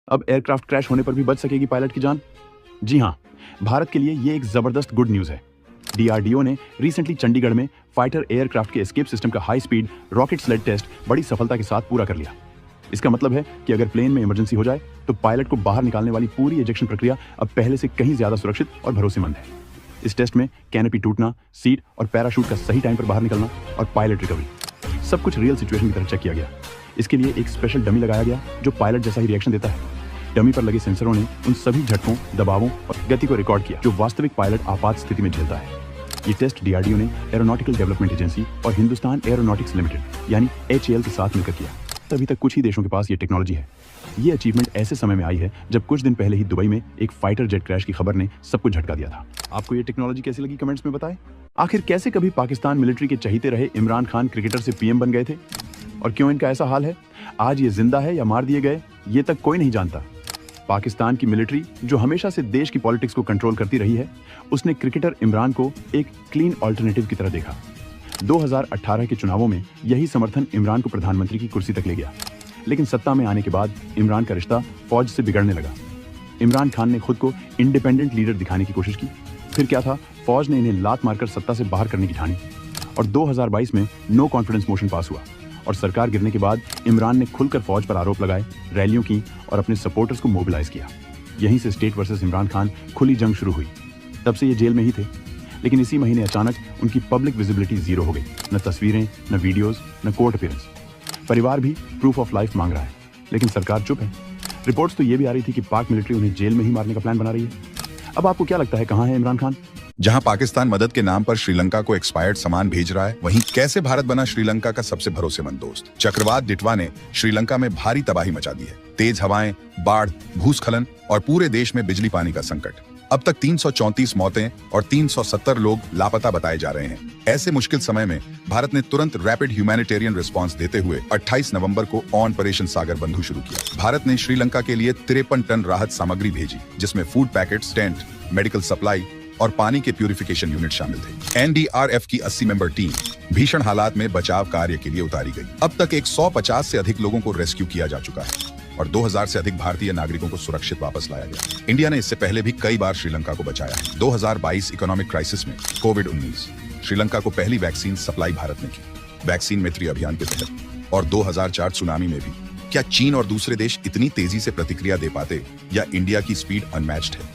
अब aircraft crash होने पर भी बच सकेगी पायलट की जान? जी हाँ, भारत के लिए ये एक जबरदस्त गुड न्यूज है। डीआरडीओ ने रिसेंटली चंडीगढ़ में फाइटर एयरक्राफ्ट के एस्केप सिस्टम का high speed rocket sled test बड़ी सफलता के साथ पूरा कर लिया। इसका मतलब है कि अगर प्लेन में इमरजेंसी हो जाए तो पायलट को बाहर निकालने वाली पूरी इजेक्शन प्रक्रिया अब पहले से कहीं ज्यादा सुरक्षित और भरोसेमंद है। इस टेस्ट में कैनोपी टूटना, सीट और पैराशूट का सही टाइम पर बाहर निकलना और पायलट रिकवरी सब कुछ रियल सिचुएशन की तरह चेक किया गया। इसके लिए एक स्पेशल डमी लगाया गया जो पायलट जैसा ही रिएक्शन देता है। डमी पर लगे सेंसरों ने उन सभी झटकों, दबावों और गति को रिकॉर्ड किया जो वास्तविक पायलट आपात स्थिति में झेलता है। ये टेस्ट डीआरडीओ ने एरोनॉटिकल डेवलपमेंट एजेंसी और हिंदुस्तान एरोनॉटिक्स लिमिटेड यानी HAL के साथ मिलकर किया। अभी तक कुछ ही देशों के पास ये टेक्नोलॉजी है। ये अचीवमेंट ऐसे समय में आई है जब कुछ दिन पहले ही दुबई में एक फाइटर जेट क्रैश की खबर ने सब कुछ झटका दिया था। आपको ये टेक्नोलॉजी कैसी लगी कमेंट्स में बताएं। आखिर कैसे कभी पाकिस्तान मिलिट्री के चहीते रहे इमरान खान क्रिकेटर से PM बन गए थे और क्यों इनका ऐसा हाल है? आज ये जिंदा है या मार दिए गए ये तक कोई नहीं जानता। पाकिस्तान की मिलिट्री जो हमेशा से देश की पॉलिटिक्स को कंट्रोल करती रही है, उसने क्रिकेटर इमरान को एक क्लीन ऑल्टरनेटिव की तरह देखा। 2018 के चुनावों में यही समर्थन इमरान को प्रधानमंत्री की कुर्सी तक ले गया, लेकिन सत्ता में आने के बाद इमरान का रिश्ता फौज से बिगड़ने लगा। इमरान खान ने खुद को इंडिपेंडेंट लीडर दिखाने की कोशिश की। फिर क्या था, फौज ने इन्हें लात मारकर सत्ता से बाहर करने की ठानी और 2022 में नो कॉन्फिडेंस मोशन पास हुआ और सरकार गिरने के बाद इमरान ने खुलकर फौज पर आरोप लगाए, रैलियों की और अपने सपोर्टर्स को मोबिलाइज किया। यहीं से स्टेट वर्सेस इमरान खान खुली जंग शुरू हुई। तब से ये जेल में ही थे, लेकिन इसी महीने अचानक उनकी पब्लिक विजिबिलिटी जीरो हो गई। न तस्वीरें, न वीडियोस, न कोर्ट अपीयरेंस। परिवार भी प्रूफ ऑफ लाइफ मांग रहा है, लेकिन सरकार चुप है। रिपोर्ट्स तो ये भी आ रही थी कि पाक मिलिट्री उन्हें जेल में ही मारने का प्लान बना रही है। अब आपको क्या लगता है, कहाँ है इमरान खान? जहां पाकिस्तान मदद के नाम पर श्रीलंका को एक्सपायर्ड सामान भेज रहा है, वहीं कैसे भारत बना श्रीलंका का सबसे भरोसेमंद दोस्त? चक्रवात डिटवा ने श्रीलंका में भारी तबाही मचा दी है। तेज हवाएं, बाढ़, भूस्खलन और पूरे देश में बिजली पानी का संकट। अब तक 334 मौतें और 370 लोग लापता बताए जा रहे हैं। ऐसे मुश्किल समय में भारत ने तुरंत रैपिड ह्यूमैनिटेरियन रिस्पांस देते हुए 28 नवंबर को ऑपरेशन सागर बंधु शुरू किया। भारत ने श्रीलंका के लिए 53 टन राहत सामग्री भेजी, जिसमें food packets, tent, medical supply और पानी के प्यूरिफिकेशन यूनिट शामिल थे। NDRF की 80 मेंबर टीम भीषण हालात में बचाव कार्य के लिए उतारी गई। अब तक 150 से अधिक लोगों को रेस्क्यू किया जा चुका है और 2000 से अधिक भारतीय नागरिकों को सुरक्षित वापस लाया गया। इंडिया ने इससे पहले भी कई बार श्रीलंका को बचाया है। 2022 इकोनॉमिक क्राइसिस में कोविड-19 श्रीलंका को पहली वैक्सीन सप्लाई भारत ने की, वैक्सीन मैत्री अभियान के तहत। और 2004 सुनामी में भी क्या चीन और दूसरे देश इतनी तेजी से प्रतिक्रिया दे पाते, या इंडिया की स्पीड अनमैच्ड है?